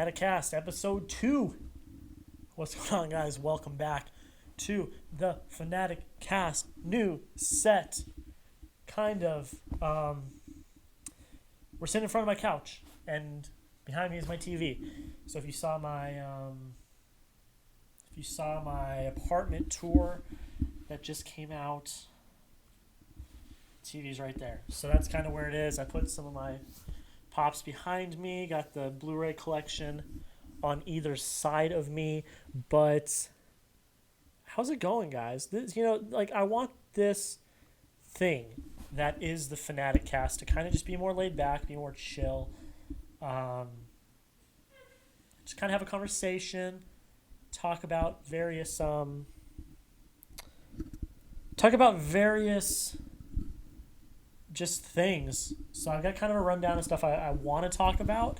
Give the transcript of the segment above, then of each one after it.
FanaticCast, episode 2. What's going on, guys? Welcome back to the FanaticCast new set. We're sitting in front of my couch, and behind me is my TV. So if you saw my apartment tour that just came out, TV's right there. So that's kind of where it is. I put some of my pops behind me, got the Blu-ray collection on either side of me. But how's it going, guys? I want this thing that is the FanaticCast to kind of just be more laid back, be more chill. Just kind of have a conversation, talk about various just things. So I've got kind of a rundown of stuff I want to talk about.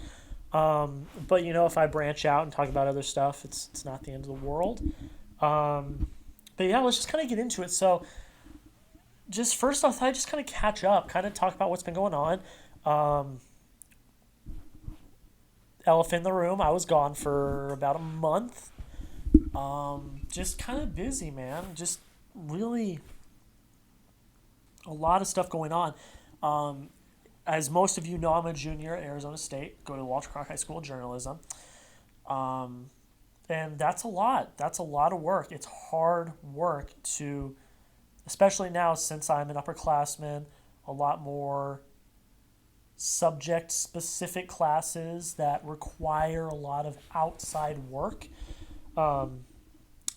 But if I branch out and talk about other stuff, it's not the end of the world. But yeah, let's just kind of get into it. So just first off, I just kind of catch up, kind of talk about what's been going on. Elephant in the room, I was gone for about a month. Just kind of busy, man. Just really a lot of stuff going on. As most of you know, I'm a junior at Arizona State, go to Walter Cronkite High School of Journalism. And that's a lot. That's a lot of work. It's hard work to, especially now since I'm an upperclassman, a lot more subject-specific classes that require a lot of outside work. And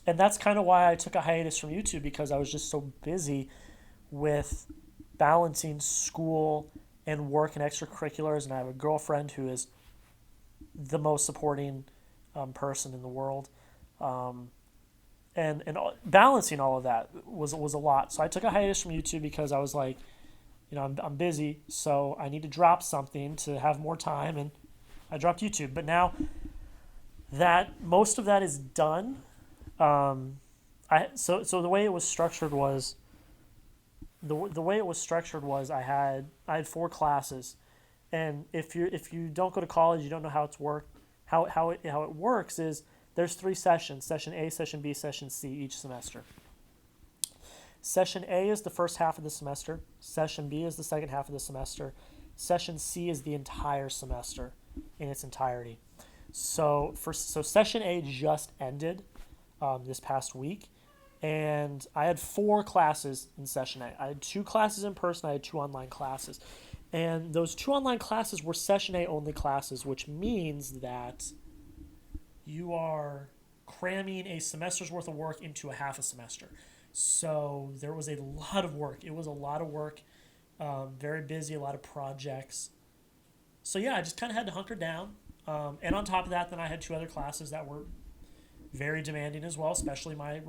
that's kind of why I took a hiatus from YouTube, because I was just so busy with balancing school and work and extracurriculars, and I have a girlfriend who is the most supporting person in the world, and balancing all of that was a lot. So I took a hiatus from YouTube because I was like, I'm busy, so I need to drop something to have more time, and I dropped YouTube. But now that most of that is done, so the way it was structured was. The way it was structured was I had 4 classes, and if you don't go to college, you don't know how it works is there's 3 sessions: session A, session B, session C each semester. Session A is the first half of the semester. Session B is the second half of the semester. Session C is the entire semester in its entirety. So session A just ended this past week. And I had 4 classes in session A. I had 2 classes in person. I had 2 online classes. And those 2 online classes were session A only classes, which means that you are cramming a semester's worth of work into a half a semester. So there was a lot of work. It was a lot of work, very busy, a lot of projects. So yeah, I just kind of had to hunker down. And on top of that, then I had 2 other classes that were very demanding as well, especially my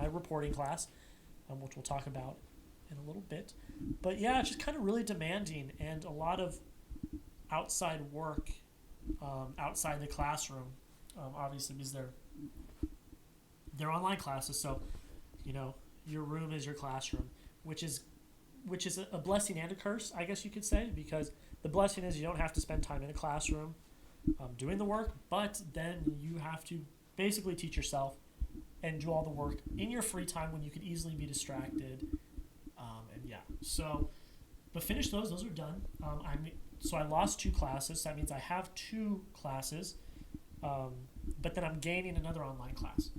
reporting class, which we'll talk about in a little bit. But yeah, it's just kind of really demanding, and a lot of outside work outside the classroom, obviously, because they're online classes. So your room is your classroom, which is a blessing and a curse, I guess you could say, because the blessing is you don't have to spend time in a classroom doing the work, but then you have to basically teach yourself and do all the work in your free time when you could easily be distracted. But finish those. Those are done. So I lost 2 classes. So that means I have 2 classes, but then I'm gaining another online class.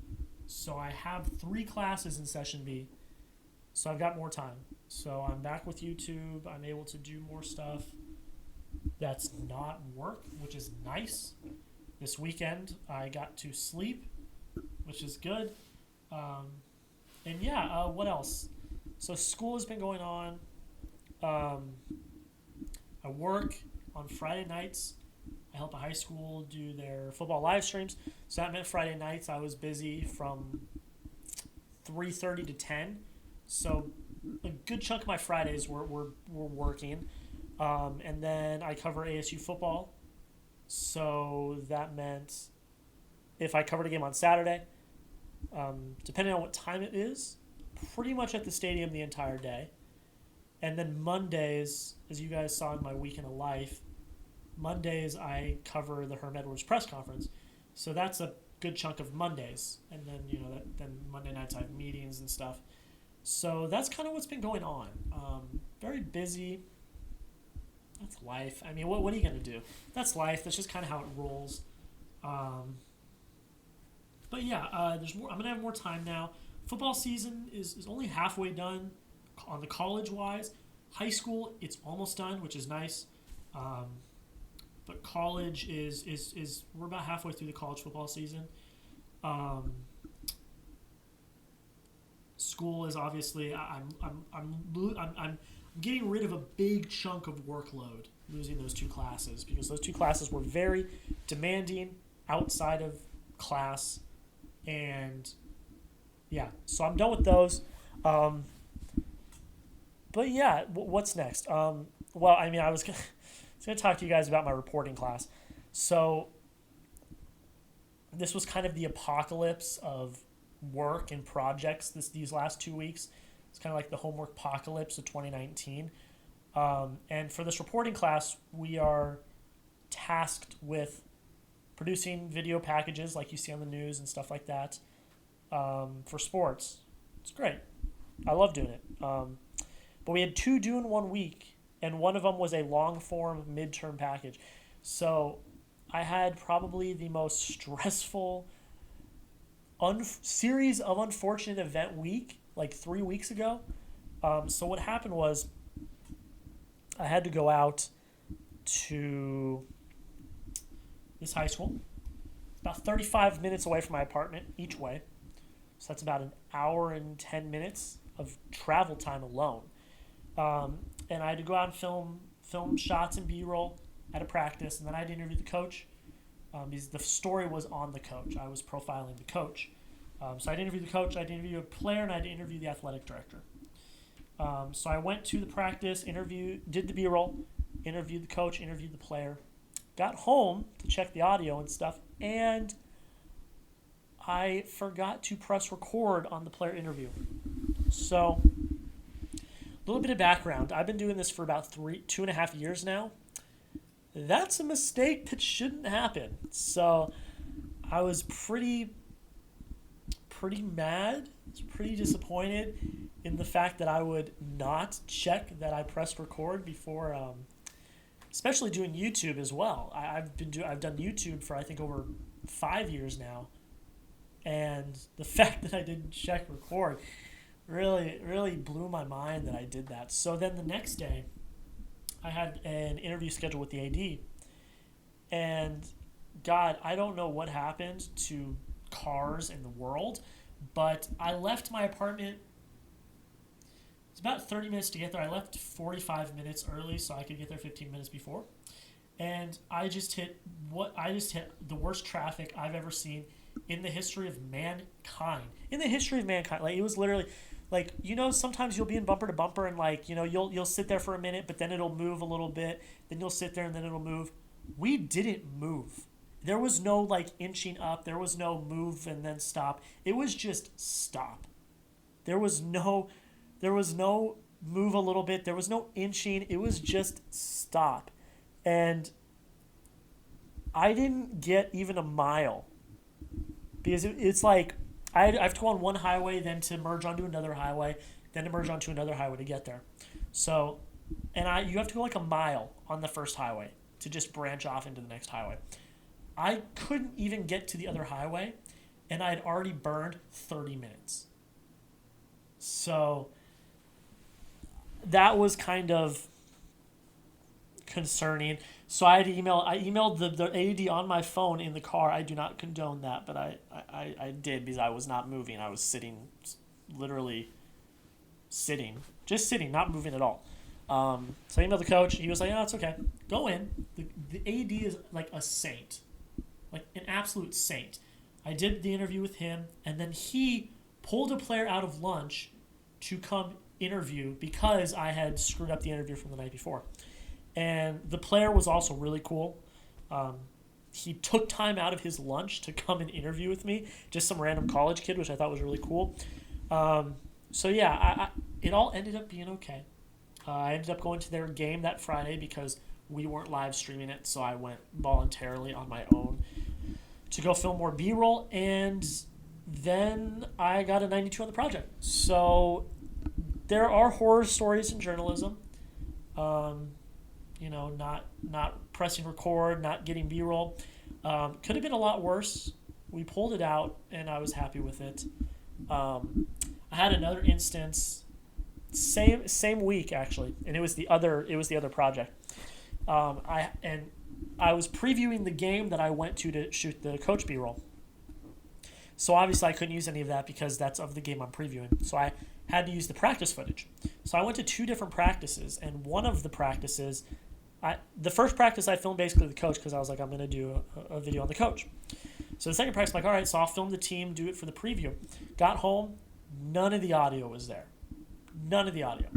So I have 3 classes in session B. So I've got more time. So I'm back with YouTube. I'm able to do more stuff that's not work, which is nice. This weekend I got to sleep, which is good. What else? So school has been going on. I work on Friday nights. I help a high school do their football live streams. So that meant Friday nights I was busy from 3:30 to 10. So a good chunk of my Fridays were working. And then I cover ASU football. So that meant if I covered a game on Saturday, depending on what time it is, pretty much at the stadium the entire day. And then Mondays, as you guys saw in my weekend of life, Mondays I cover the Herm Edwards press conference, so that's a good chunk of Mondays, and then then Monday nights I have meetings and stuff. So that's kind of what's been going on. Very busy. That's life. I mean, what are you gonna do? That's life. That's just kind of how it rolls. But yeah, there's more. I'm gonna have more time now. Football season is only halfway done on the college wise. High school, it's almost done, which is nice. But college is we're about halfway through the college football season. School is obviously I'm getting rid of a big chunk of workload losing those two classes, because those two classes were very demanding outside of class, and yeah, so I'm done with those. But yeah, what's next? Well, I mean, I was going to talk to you guys about my reporting class. So this was kind of the apocalypse of work and projects these last 2 weeks. It's kind of like the homework apocalypse of 2019. And for this reporting class, we are tasked with producing video packages like you see on the news and stuff like that for sports. It's great. I love doing it. But we had 2 due in 1 week, and one of them was a long-form midterm package. So I had probably the most stressful series of unfortunate event week, like 3 weeks ago. So what happened was I had to go out to this high school. It's about 35 minutes away from my apartment each way. So that's about an hour and 10 minutes of travel time alone. And I had to go out and film shots and B-roll at a practice, and then I had to interview the coach, because the story was on the coach. I was profiling the coach. So I had to interview the coach, I had to interview a player, and I had to interview the athletic director. So I went to the practice, did the B-roll, interviewed the coach, interviewed the player, got home to check the audio and stuff, and I forgot to press record on the player interview. So a little bit of background. I've been doing this for about 2.5 years now. That's a mistake that shouldn't happen. So I was pretty mad, pretty disappointed in the fact that I would not check that I pressed record before, especially doing YouTube as well. I've done YouTube for I think over 5 years now, and the fact that I didn't check record really blew my mind that I did that. So then the next day, I had an interview scheduled with the AD, and God, I don't know what happened to cars in the world, but I left my apartment. It's about 30 minutes to get there. I left 45 minutes early so I could get there 15 minutes before, and I just hit the worst traffic I've ever seen in the history of mankind. Like, it was literally, like, sometimes you'll be in bumper to bumper, and like, you'll sit there for a minute, but then it'll move a little bit. Then you'll sit there and then it'll move. We didn't move. There was no like inching up. There was no move and then stop. It was just stop. There was no move a little bit. There was no inching. It was just stop. And I didn't get even a mile, because it's like I have to go on one highway, then to merge onto another highway, then to merge onto another highway to get there. So, and you have to go like a mile on the first highway to just branch off into the next highway. I couldn't even get to the other highway, and I had already burned 30 minutes. So that was kind of concerning. So I emailed the AD on my phone in the car. I do not condone that, but I did, because I was not moving. I was literally sitting, not moving at all. So I emailed the coach. He was like, "Oh, it's okay. Go in." The AD is like a saint, like an absolute saint. I did the interview with him, and then he pulled a player out of lunch to come interview because I had screwed up the interview from the night before. And the player was also really cool. He took time out of his lunch to come and interview with me, just some random college kid, which I thought was really cool. So yeah, it all ended up being okay. I ended up going to their game that Friday because we weren't live streaming it, so I went voluntarily on my own to go film more B-roll, and then I got a 92 on the project. So there are horror stories in journalism. Not pressing record, not getting B-roll. Could have been a lot worse. We pulled it out, and I was happy with it. I had another instance, same week actually, and it was the other project. I was previewing the game that I went to shoot the coach B-roll. So obviously I couldn't use any of that because that's of the game I'm previewing. So I had to use the practice footage. So I went to 2 different practices, and one of the practices, the first practice I filmed basically the coach because I was like, I'm going to do a video on the coach. So the second practice, I'm like, all right, so I'll film the team, do it for the preview. Got home, none of the audio was there. None of the audio.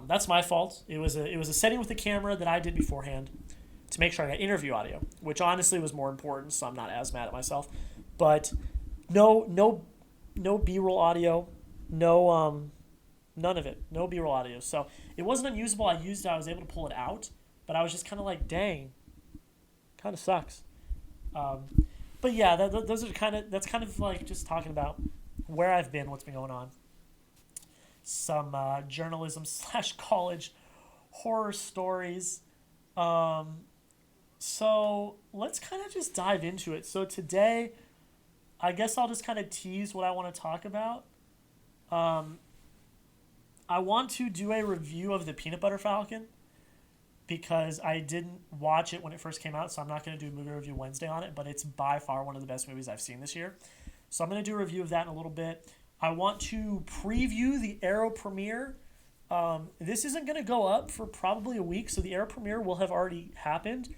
That's my fault. It was a setting with the camera that I did beforehand to make sure I got interview audio, which honestly was more important, so I'm not as mad at myself. But no B-roll audio, none of it, no B-roll audio. So it wasn't unusable. I was able to pull it out, but I was just kind of like, dang, kind of sucks. But yeah, that's kind of like just talking about where I've been, what's been going on. Some journalism / college horror stories. So let's kind of just dive into it. So today, I guess I'll just kind of tease what I want to talk about. I want to do a review of the Peanut Butter Falcon because I didn't watch it when it first came out, so I'm not going to do a movie review Wednesday on it, but it's by far one of the best movies I've seen this year. So I'm going to do a review of that in a little bit. I want to preview the Arrow premiere. This isn't going to go up for probably a week, so the Arrow premiere will have already happened,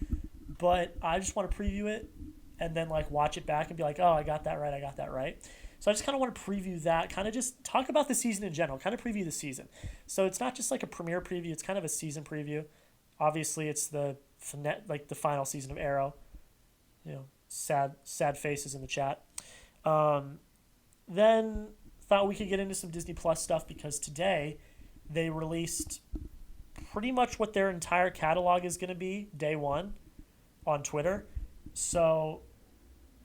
but I just want to preview it and then like watch it back and be like, oh, I got that right. So I just kind of want to preview that, kind of just talk about the season in general, kind of preview the season. So it's not just like a premiere preview, it's kind of a season preview. Obviously, it's the final season of Arrow. You know, sad faces in the chat. Then thought we could get into some Disney Plus stuff because today they released pretty much what their entire catalog is going to be day one on Twitter. So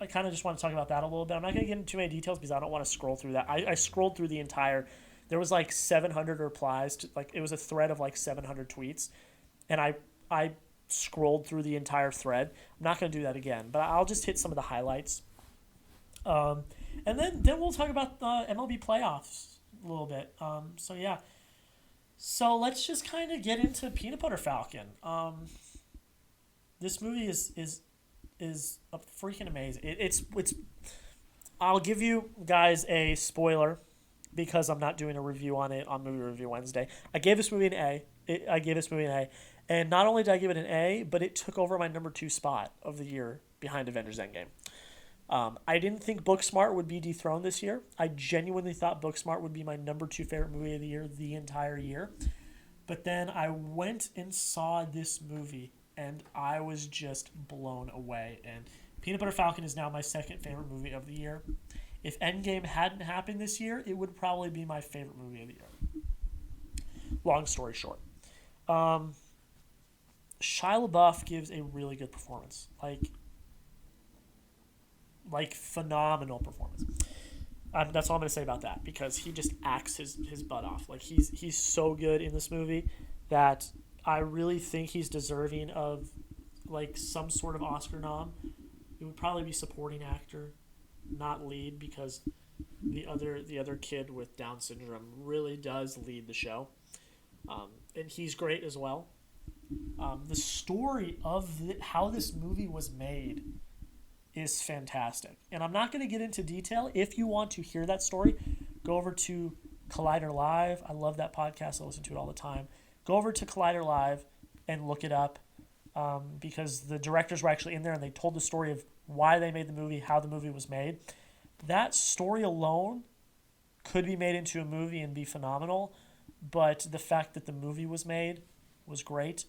I kind of just want to talk about that a little bit. I'm not going to get into too many details because I don't want to scroll through that. I scrolled through the entire. There was like 700 replies to, like, it was a thread of like 700 tweets, and I scrolled through the entire thread. I'm not going to do that again, but I'll just hit some of the highlights. And then we'll talk about the MLB playoffs a little bit. So yeah. So let's just kind of get into Peanut Butter Falcon. This movie is a freaking amazing. It's I'll give you guys a spoiler because I'm not doing a review on it on Movie Review Wednesday. I gave this movie an A. And not only did I give it an A, but it took over my number 2 spot of the year behind Avengers Endgame. I didn't think Booksmart would be dethroned this year. I genuinely thought Booksmart would be my number 2 favorite movie of the year the entire year. But then I went and saw this movie, and I was just blown away. And Peanut Butter Falcon is now my second favorite movie of the year. If Endgame hadn't happened this year, it would probably be my favorite movie of the year. Long story short. Shia LaBeouf gives a really good performance. Like phenomenal performance. That's all I'm going to say about that because he just acts his butt off. Like he's so good in this movie that I really think he's deserving of like some sort of Oscar nom. It would probably be supporting actor, not lead, because the other kid with Down syndrome really does lead the show, and he's great as well. The story of how this movie was made is fantastic. And I'm not going to get into detail. If you want to hear that story, go over to Collider Live. I love that podcast. I listen to it all the time. Go over to Collider Live and look it up because the directors were actually in there and they told the story of why they made the movie, how the movie was made. That story alone could be made into a movie and be phenomenal, but the fact that the movie was made was great.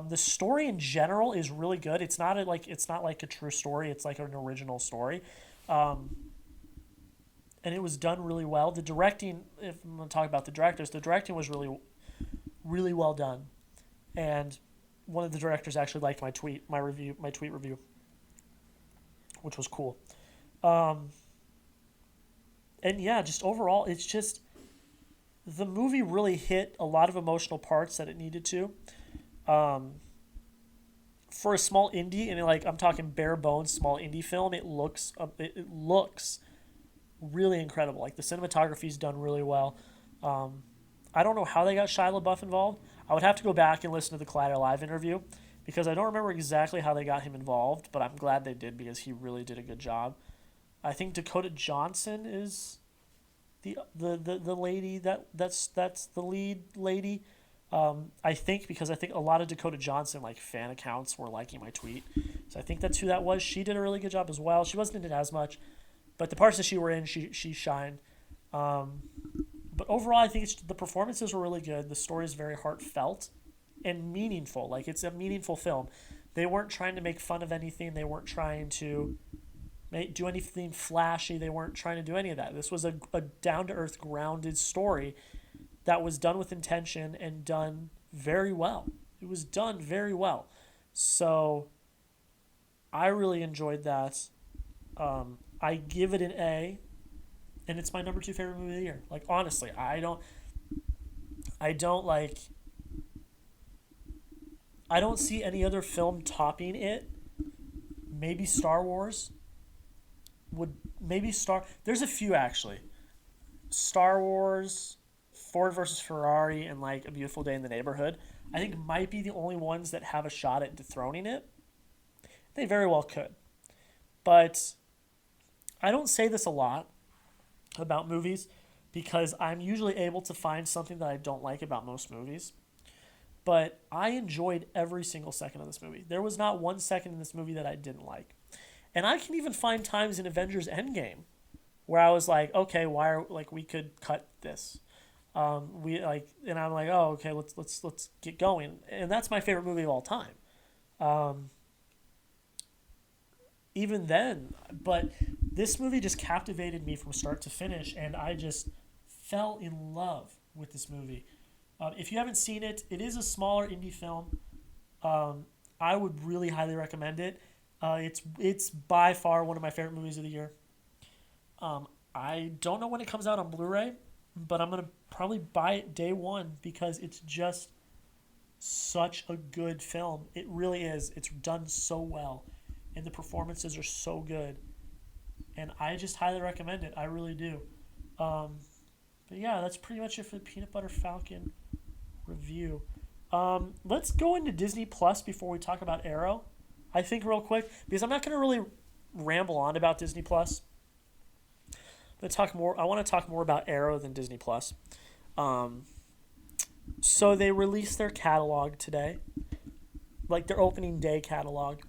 The story in general is really good. It's not like a true story. It's like an original story, and it was done really well. The directing, if I'm going to talk about the directors, the directing was really, really well done, and one of the directors actually liked my tweet review, which was cool. Um, and yeah, just overall, it's just the movie really hit a lot of emotional parts that it needed to. Um, for a small indie, and like I'm talking bare bones small indie film, it looks really incredible. Like the cinematography's done really well. Um, I don't know how they got Shia LaBeouf involved. I would have to go back and listen to the Collider Live interview because I don't remember exactly how they got him involved, but I'm glad they did because he really did a good job. I think Dakota Johnson is the lady that's the lead lady. I think because I think a lot of Dakota Johnson like fan accounts were liking my tweet, so I think that's who that was. She did a really good job as well. She wasn't in it as much, but the parts that she were in, she shined. Um, but overall, I think the performances were really good. The story is very heartfelt and meaningful. Like it's a meaningful film. They weren't trying to make fun of anything. They weren't trying to do anything flashy. They weren't trying to do any of that. This was a down to earth, grounded story that was done with intention and done very well. It was done very well. So I really enjoyed that. I give it an A, and it's my number 2 favorite movie of the year. Like honestly, I don't like, I don't see any other film topping it. Maybe Star Wars would There's a few actually. Star Wars, Ford versus Ferrari, and like A Beautiful Day in the Neighborhood, I think might be the only ones that have a shot at dethroning it. They very well could. But I don't say this a lot about movies because I'm usually able to find something that I don't like about most movies. But I enjoyed every single second of this movie. There was not one second in this movie that I didn't like. And I can even find times in Avengers Endgame where I was like, okay, we could cut this. And I'm like, oh, okay, let's get going. And that's my favorite movie of all time. Um, Even then, but this movie just captivated me from start to finish, and I just fell in love with this movie. If you haven't seen it, it is a smaller indie film. I would really highly recommend it. It's by far one of my favorite movies of the year. I don't know when it comes out on Blu-ray, but I'm gonna probably buy it day one because it's just such a good film. It really is. It's done so well, and the performances are so good, and I just highly recommend it. I really do. But yeah, that's pretty much it for the Peanut Butter Falcon review. Let's go into Disney Plus before we talk about Arrow. I think real quick because I'm not going to really ramble on about Disney Plus. I want to talk more about Arrow than Disney Plus. So they released their catalog today, like their opening day catalog.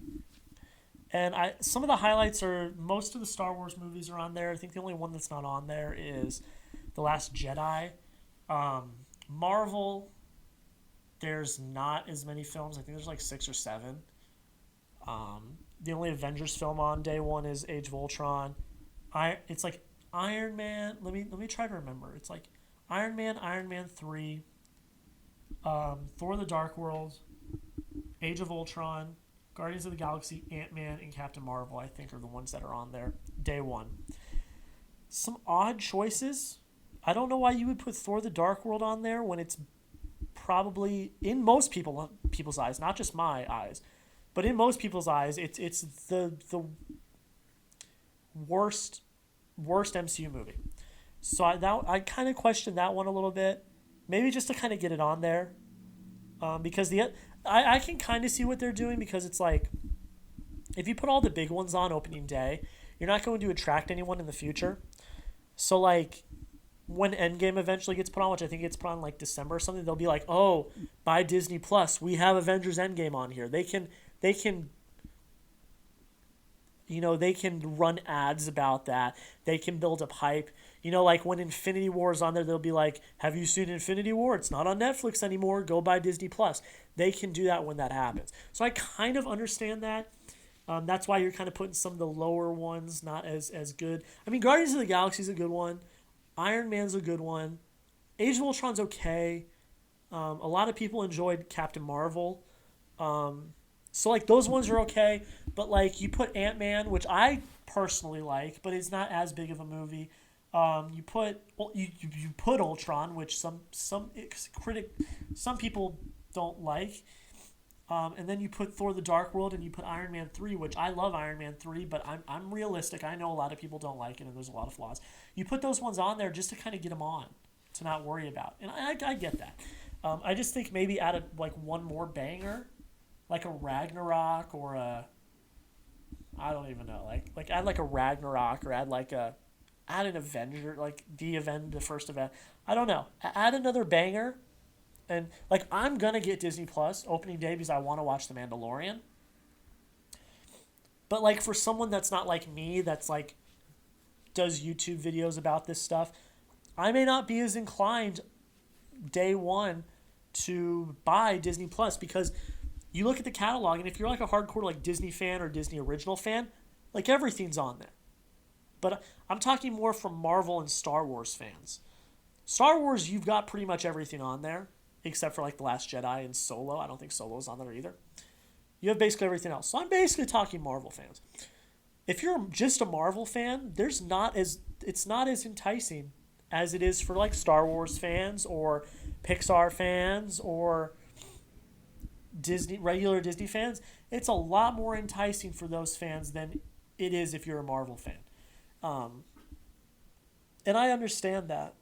And some of the highlights are most of the Star Wars movies are on there. I think the only one that's not on there is The Last Jedi. Marvel, there's not as many films. I think there's like 6 or 7. The only Avengers film on day one is Age of Ultron. It's like Iron Man. Let me try to remember. It's like Iron Man 3, Thor: The Dark World, Age of Ultron, Guardians of the Galaxy, Ant-Man, and Captain Marvel, I think, are the ones that are on there day one. Some odd choices. I don't know why you would put Thor: The Dark World on there when it's probably, in most people's eyes, not just my eyes, but in most people's eyes, it's the worst MCU movie. So I kind of questioned that one a little bit, maybe just to kind of get it on there, because I can kind of see what they're doing because it's like if you put all the big ones on opening day, you're not going to attract anyone in the future. So like when Endgame eventually gets put on, which I think gets put on like December or something, they'll be like, oh, by Disney Plus, we have Avengers Endgame on here. They can run ads about that. They can build up hype. Like when Infinity War is on there, they'll be like, have you seen Infinity War? It's not on Netflix anymore. Go buy Disney Plus. They can do that when that happens. So I kind of understand that. That's why you're kind of putting some of the lower ones not as good. I mean, Guardians of the Galaxy is a good one. Iron Man's a good one. Age of Ultron's okay. A lot of people enjoyed Captain Marvel. So like those ones are okay, but like you put Ant-Man, which I personally like, but it's not as big of a movie. You put Ultron, which some people don't like, and then you put Thor: The Dark World, and you put Iron Man 3, which I love Iron Man 3, but I'm realistic. I know a lot of people don't like it, and there's a lot of flaws. You put those ones on there just to kind of get them on, to not worry about, and I get that. I just think maybe add like one more banger, like a Ragnarok or a, I don't even know, like add like a Ragnarok or add an Avenger, like the first event. I don't know. Add another banger. And like I'm gonna get Disney Plus opening day because I want to watch The Mandalorian. But like for someone that's not like me, that's like does YouTube videos about this stuff, I may not be as inclined day one to buy Disney Plus because you look at the catalog and if you're like a hardcore like Disney fan or Disney original fan, like everything's on there. But I'm talking more from Marvel and Star Wars fans. Star Wars, you've got pretty much everything on there, except for like The Last Jedi and Solo. I don't think Solo's on there either. You have basically everything else. So I'm basically talking Marvel fans. If you're just a Marvel fan, it's not as enticing as it is for like Star Wars fans or Pixar fans or regular Disney fans. It's a lot more enticing for those fans than it is if you're a Marvel fan. And I understand that.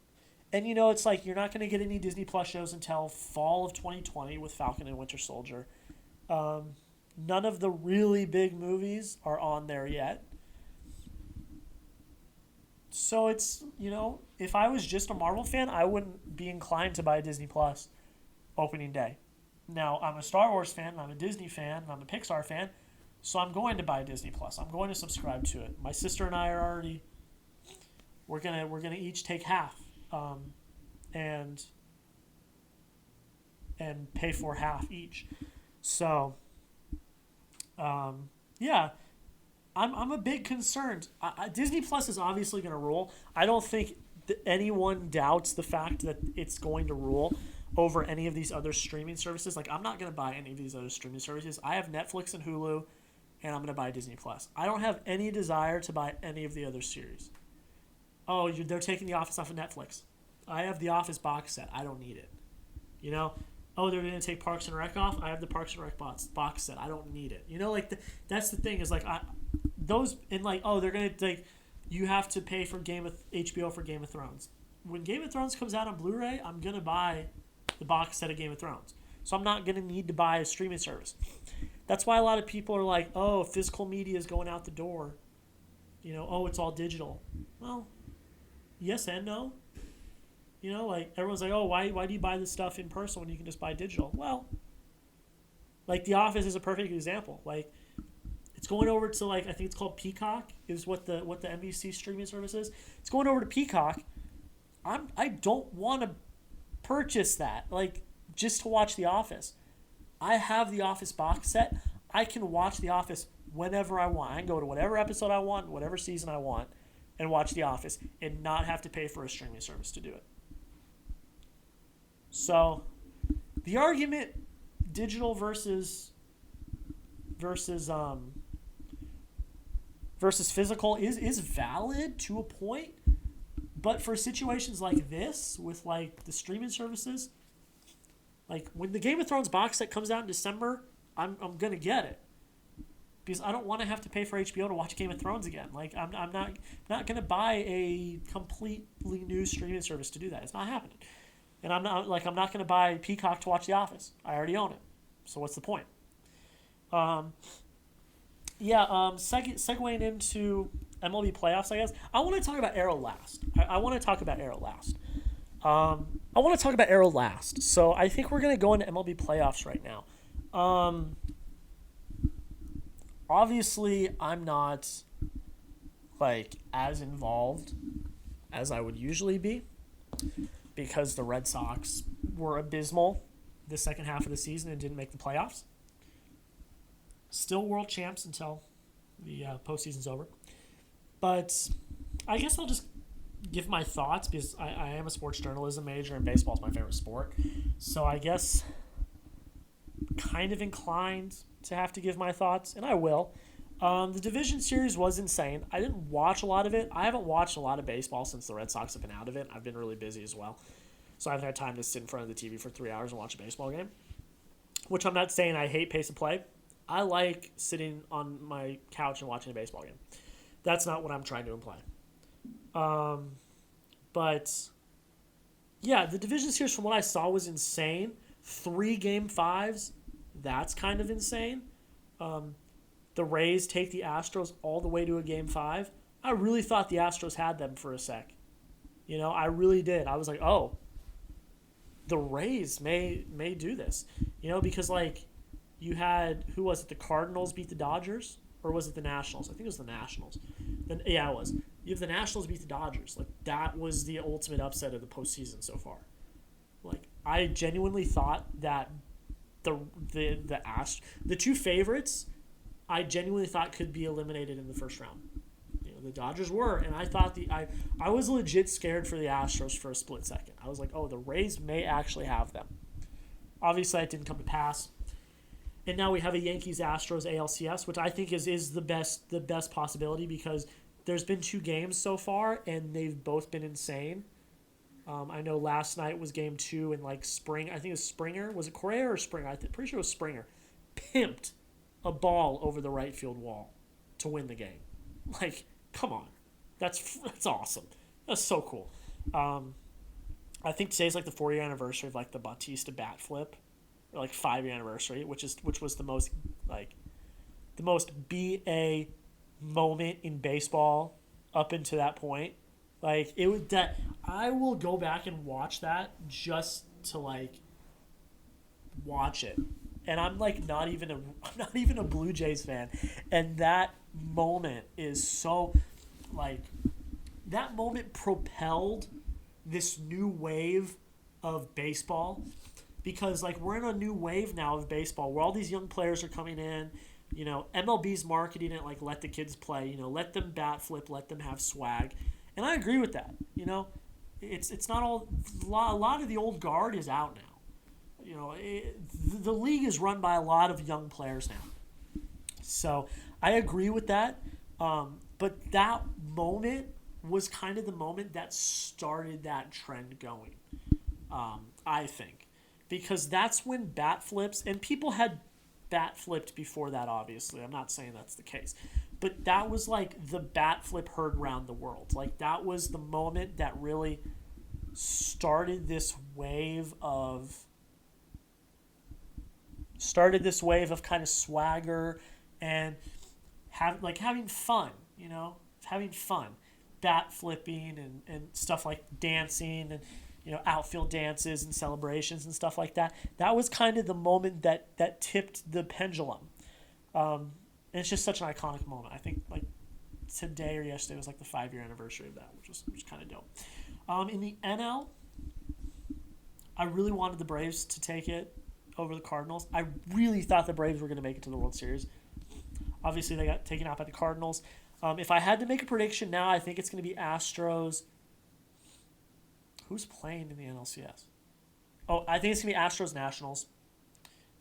And it's like you're not going to get any Disney Plus shows until fall of 2020 with Falcon and Winter Soldier. None of the really big movies are on there yet. So it's, if I was just a Marvel fan, I wouldn't be inclined to buy Disney Plus opening day. Now, I'm a Star Wars fan, I'm a Disney fan, I'm a Pixar fan, so I'm going to buy Disney Plus. I'm going to subscribe to it. My sister and I are already, we're gonna each take half, and pay for half each. So, yeah, I'm a big concerned. Disney Plus is obviously going to rule. I don't think anyone doubts the fact that it's going to rule over any of these other streaming services. Like, I'm not going to buy any of these other streaming services. I have Netflix and Hulu, and I'm going to buy Disney Plus. I don't have any desire to buy any of the other series. Oh, they're taking The Office off of Netflix. I have The Office box set. I don't need it. Oh, they're going to take Parks and Rec off. I have the Parks and Rec box set. I don't need it. That's the thing is like they're going to like you have to pay for HBO for Game of Thrones. When Game of Thrones comes out on Blu-ray, I'm going to buy the box set of Game of Thrones. So I'm not going to need to buy a streaming service. That's why a lot of people are like, "Oh, physical media is going out the door." Oh, it's all digital. Well, yes and no. Like everyone's like, oh, why do you buy this stuff in person when you can just buy digital? Well, like The Office is a perfect example. Like it's going over to like I think it's called Peacock is what the NBC streaming service is. It's going over to Peacock. I don't want to purchase that like just to watch The Office. I have The Office box set. I can watch The Office whenever I want. I can go to whatever episode I want, whatever season I want, and watch The Office and not have to pay for a streaming service to do it. So, the argument digital versus physical is valid to a point, but for situations like this with like the streaming services, like when the Game of Thrones box set comes out in December, I'm gonna get it because I don't want to have to pay for HBO to watch Game of Thrones again. Like I'm not gonna buy a completely new streaming service to do that. It's not happening. And I'm not going to buy Peacock to watch The Office. I already own it. So what's the point? Segueing into MLB playoffs, I guess. I want to talk about Arrow last. I want to talk about Arrow last. So I think we're going to go into MLB playoffs right now. Obviously, I'm not like as involved as I would usually be, because the Red Sox were abysmal the second half of the season and didn't make the playoffs. Still world champs until the postseason's over. But I guess I'll just give my thoughts because I am a sports journalism major and baseball is my favorite sport. So I guess kind of inclined to have to give my thoughts, and I will. The division series was insane. I didn't watch a lot of it. I haven't watched a lot of baseball since the Red Sox have been out of it. I've been really busy as well. So I haven't had time to sit in front of the TV for 3 hours and watch a baseball game. Which I'm not saying I hate pace of play. I like sitting on my couch and watching a baseball game. That's not what I'm trying to imply. But yeah, the division series from what I saw was insane. 3 Game 5s, that's kind of insane. The Rays take the Astros all the way to a Game 5. I really thought the Astros had them for a sec. I really did. I was like, oh, the Rays may do this. Because you had, who was it? The Cardinals beat the Dodgers? Or was it the Nationals? I think it was the Nationals. Yeah, it was. You have the Nationals beat the Dodgers. That was the ultimate upset of the postseason so far. I genuinely thought that the 2 favorites, I genuinely thought could be eliminated in the first round. The Dodgers were, and I thought I was legit scared for the Astros for a split second. I was like, oh, the Rays may actually have them. Obviously, it didn't come to pass. And now we have a Yankees-Astros ALCS, which I think is the best possibility because there's been 2 games so far, and they've both been insane. I know last night was Game 2, and Spring, I think it was Springer. Was it Correa or Springer? I'm pretty sure it was Springer. Pimped a ball over the right field wall to win the game. Come on. That's awesome. That's so cool. I think today's the 4-year anniversary of the Bautista bat flip. Or 5-year anniversary, which was the most BA moment in baseball up until that point. It was that I will go back and watch that just to watch it. And I'm not even a Blue Jays fan. And that moment is so that moment propelled this new wave of baseball. Because we're in a new wave now of baseball where all these young players are coming in. MLB's marketing it let the kids play. Let them bat flip, let them have swag, and I agree with that. It's not all. A lot of the old guard is out now. The league is run by a lot of young players now. So I agree with that. But that moment was kind of the moment that started that trend going. I think. Because that's when bat flips, and people had bat flipped before that, obviously. I'm not saying that's the case. But that was the bat flip heard around the world. That was the moment that really started this wave of kind of swagger and having fun, having fun. Bat flipping and stuff dancing and outfield dances and celebrations and stuff like that. That was kind of the moment that tipped the pendulum. And it's just such an iconic moment. I think today or yesterday was the 5-year anniversary of that, which was kind of dope. In the NL, I really wanted the Braves to take it over the Cardinals. I really thought the Braves were going to make it to the World Series. Obviously, they got taken out by the Cardinals. If I had to make a prediction now, I think it's going to be Astros. Who's playing in the NLCS? Oh, I think it's going to be Astros Nationals.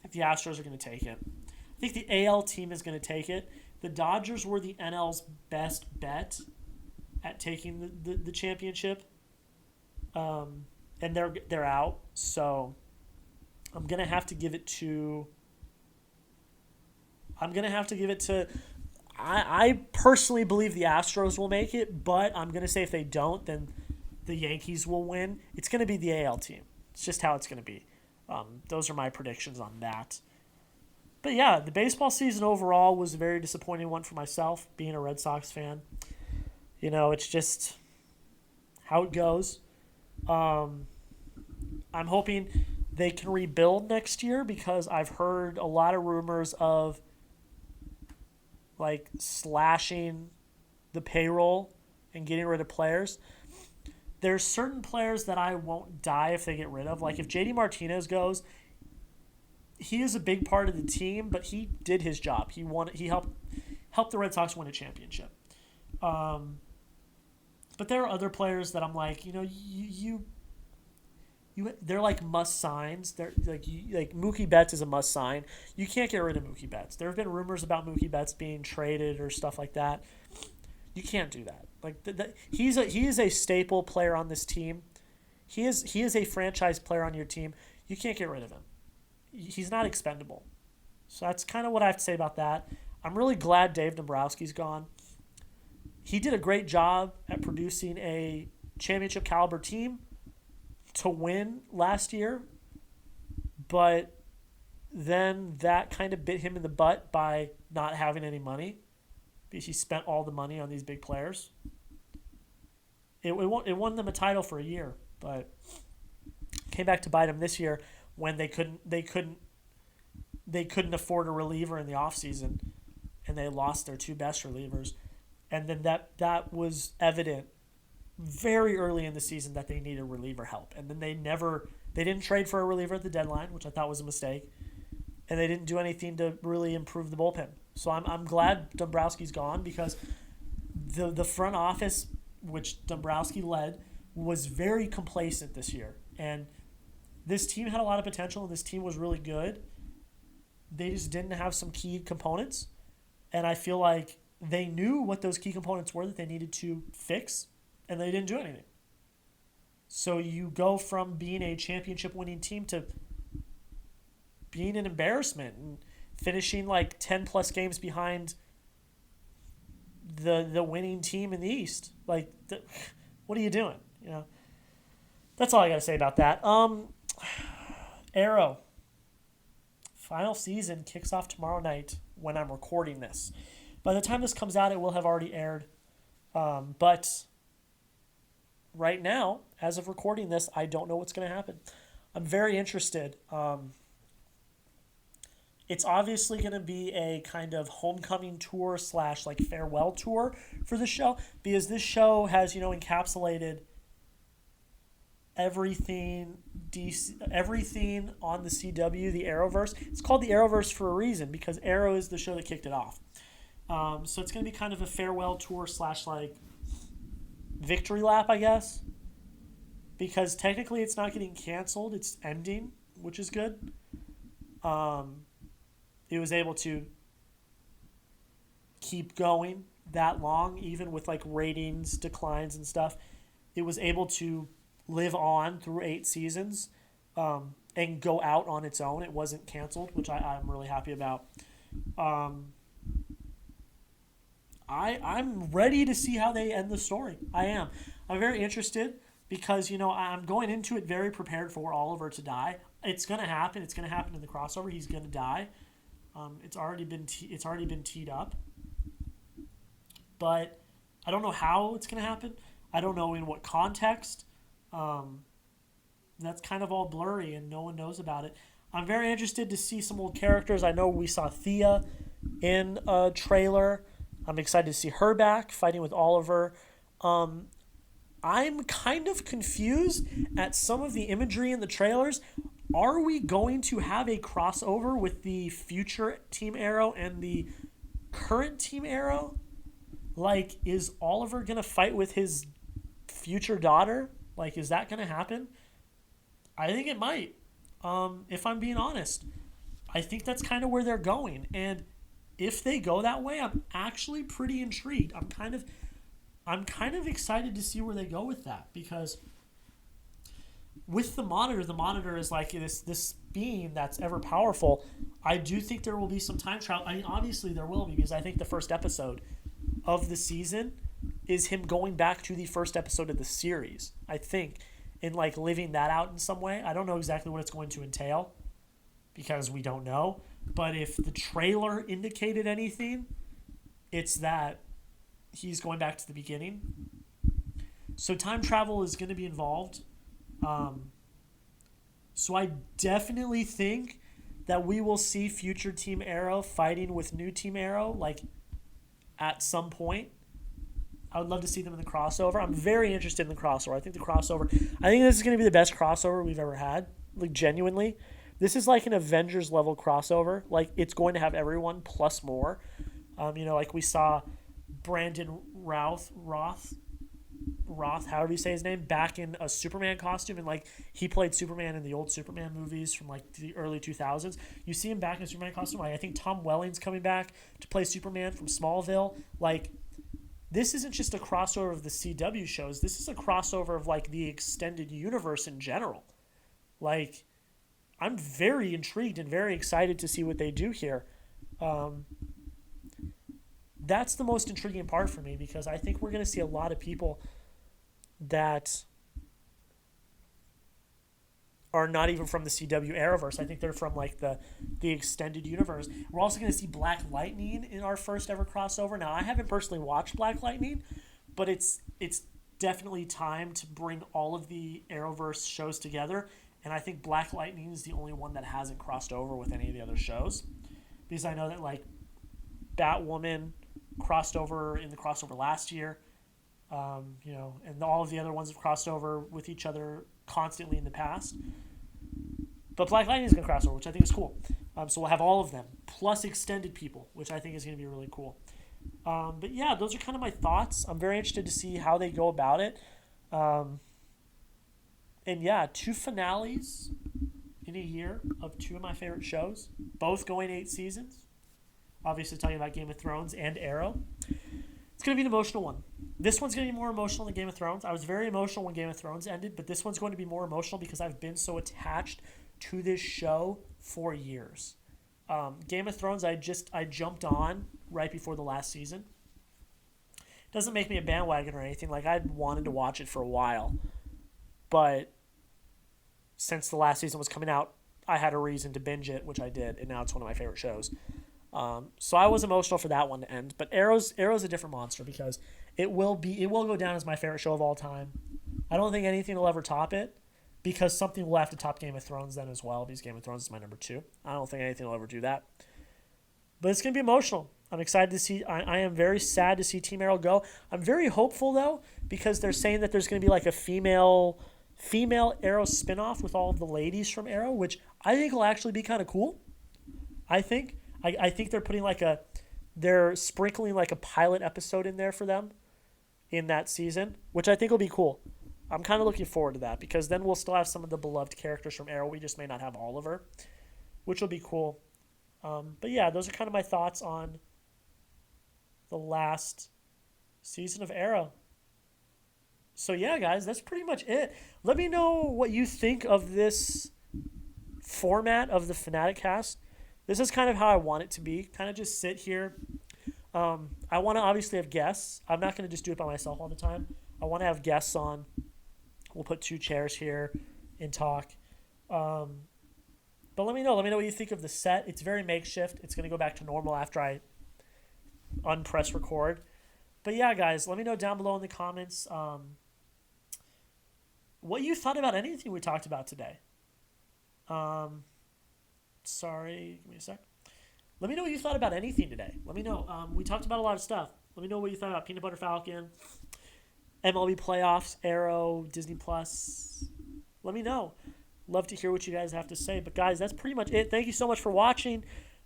I think the Astros are going to take it. I think the AL team is going to take it. The Dodgers were the NL's best bet at taking the championship. And they're out. So I'm going to have to give it to... I personally believe the Astros will make it, but I'm going to say if they don't, then the Yankees will win. It's going to be the AL team. It's just how it's going to be. Those are my predictions on that. But yeah, the baseball season overall was a very disappointing one for myself, being a Red Sox fan. It's just how it goes. I'm hoping they can rebuild next year because I've heard a lot of rumors of slashing the payroll and getting rid of players. There's certain players that I won't die if they get rid of. If JD Martinez goes, he is a big part of the team, but he did his job. He helped the Red Sox win a championship. But there are other players that I'm they're like must signs. They're like Mookie Betts is a must sign. You can't get rid of Mookie Betts. There have been rumors about Mookie Betts being traded or stuff like that. You can't do that. Like he is a staple player on this team. He is a franchise player on your team. You can't get rid of him. He's not expendable. So that's kind of what I have to say about that. I'm really glad Dave Dombrowski's gone. He did a great job at producing a championship caliber team to win last year, but then that kind of bit him in the butt by not having any money because he spent all the money on these big players. It won them a title for a year, but came back to bite him this year when they couldn't afford a reliever in the offseason, and they lost their two best relievers. And then that was evident very early in the season that they needed reliever help. And then they didn't trade for a reliever at the deadline, which I thought was a mistake. And they didn't do anything to really improve the bullpen. So I'm glad Dombrowski's gone because the front office, which Dombrowski led, was very complacent this year. And this team had a lot of potential, and this team was really good. They just didn't have some key components. And I feel like they knew what those key components were that they needed to fix, and they didn't do anything. So you go from being a championship-winning team to being an embarrassment and finishing like 10-plus games behind the winning team in the East. Like, what are you doing? You know, that's all I got to say about that. Arrow. Final season kicks off tomorrow night when I'm recording this. By the time this comes out, it will have already aired. But right now, as of recording this, I don't know what's going to happen. I'm very interested. It's obviously going to be a kind of homecoming tour / like farewell tour for the show, because this show has, encapsulated everything on the CW, the Arrowverse. It's called the Arrowverse for a reason, because Arrow is the show that kicked it off. So it's going to be kind of a farewell tour / like victory lap, I guess, because technically it's not getting canceled. It's ending, which is good. It was able to keep going that long, even with like ratings declines and stuff. It was able to live on through 8 seasons and go out on its own. It wasn't canceled, which I'm really happy about. I'm ready to see how they end the story. I am. I'm very interested because, I'm going into it very prepared for Oliver to die. It's going to happen. It's going to happen in the crossover. He's going to die. It's already been teed up. But I don't know how it's going to happen. I don't know in what context. That's kind of all blurry and no one knows about it. I'm very interested to see some old characters. I know we saw Thea in a trailer. I'm excited to see her back fighting with Oliver. I'm kind of confused at some of the imagery in the trailers. Are we going to have a crossover with the future Team Arrow and the current Team Arrow? Like, is Oliver going to fight with his future daughter? Like, is that going to happen? I think it might, if I'm being honest. I think that's kind of where they're going. And if they go that way, I'm actually pretty intrigued. I'm kind of excited to see where they go with that, because with the monitor is like this being that's ever powerful. I do think there will be some time travel. I mean, obviously there will be, because I think the first episode of the season is him going back to the first episode of the series, I think, and like living that out in some way. I don't know exactly what it's going to entail because we don't know. But if the trailer indicated anything, it's that he's going back to the beginning. So time travel is going to be involved. So I definitely think that we will see future Team Arrow fighting with new Team Arrow, like, at some point. I would love to see them in the crossover. I'm very interested in the crossover. I think this is going to be the best crossover we've ever had, like, genuinely. This is like an Avengers level crossover. Like, it's going to have everyone plus more. Like we saw Brandon Routh Roth, however you say his name, back in a Superman costume, and like he played Superman in the old Superman movies from like the early 2000s. You see him back in a Superman costume. Like, I think Tom Welling's coming back to play Superman from Smallville. Like, this isn't just a crossover of the CW shows. This is a crossover of like the extended universe in general. Like, I'm very intrigued and very excited to see what they do here. That's the most intriguing part for me, because I think we're going to see a lot of people that are not even from the CW Arrowverse. I think they're from like the extended universe. We're also going to see Black Lightning in our first ever crossover. Now, I haven't personally watched Black Lightning, but it's definitely time to bring all of the Arrowverse shows together. And I think Black Lightning is the only one that hasn't crossed over with any of the other shows, because I know that like Batwoman crossed over in the crossover last year, and all of the other ones have crossed over with each other constantly in the past. But Black Lightning is going to cross over, which I think is cool. So we'll have all of them, plus extended people, which I think is going to be really cool. But yeah, those are kind of my thoughts. I'm very interested to see how they go about it. And yeah, 2 finales in a year of 2 of my favorite shows, both going 8 seasons. Obviously talking about Game of Thrones and Arrow. It's going to be an emotional one. This one's going to be more emotional than Game of Thrones. I was very emotional when Game of Thrones ended, but this one's going to be more emotional because I've been so attached to this show for years. Game of Thrones, I jumped on right before the last season. Doesn't make me a bandwagon or anything. Like, I'd wanted to watch it for a while. But since the last season was coming out, I had a reason to binge it, which I did, and now it's one of my favorite shows. So I was emotional for that one to end. But Arrow's a different monster, because it will go down as my favorite show of all time. I don't think anything will ever top it, because something will have to top Game of Thrones then as well, because Game of Thrones is my number 2. I don't think anything will ever do that. But it's going to be emotional. I'm excited to see. I am very sad to see Team Arrow go. I'm very hopeful, though, because they're saying that there's going to be like a female Arrow spinoff with all of the ladies from Arrow, which I think will actually be kind of cool. I think they're putting they're sprinkling like a pilot episode in there for them in that season, which I think will be cool. I'm kind of looking forward to that, because then we'll still have some of the beloved characters from Arrow. We just may not have Oliver, which will be cool. But yeah, those are kind of my thoughts on the last season of Arrow. So yeah, guys, that's pretty much it. Let me know what you think of this format of the FinatiCast. This is kind of how I want it to be. Kind of just sit here. I want to obviously have guests. I'm not going to just do it by myself all the time. I want to have guests on. We'll put 2 chairs here and talk. But let me know. Let me know what you think of the set. It's very makeshift. It's going to go back to normal after I unpress record. But yeah, guys, let me know down below in the comments what you thought about anything we talked about today. Sorry, give me a sec. Let me know what you thought about anything today. Let me know. We talked about a lot of stuff. Let me know what you thought about Peanut Butter Falcon, MLB Playoffs, Arrow, Disney Plus. Let me know. Love to hear what you guys have to say. But guys, that's pretty much it. Thank you so much for watching.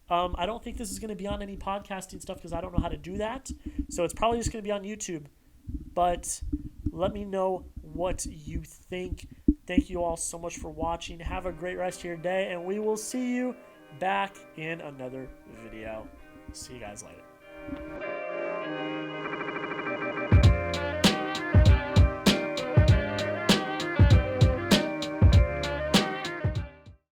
I don't think this is going to be on any podcasting stuff, because I don't know how to do that. So it's probably just going to be on YouTube. But let me know what you think. Thank you all so much for watching. Have a great rest of your day, and we will see you back in another video. See you guys later.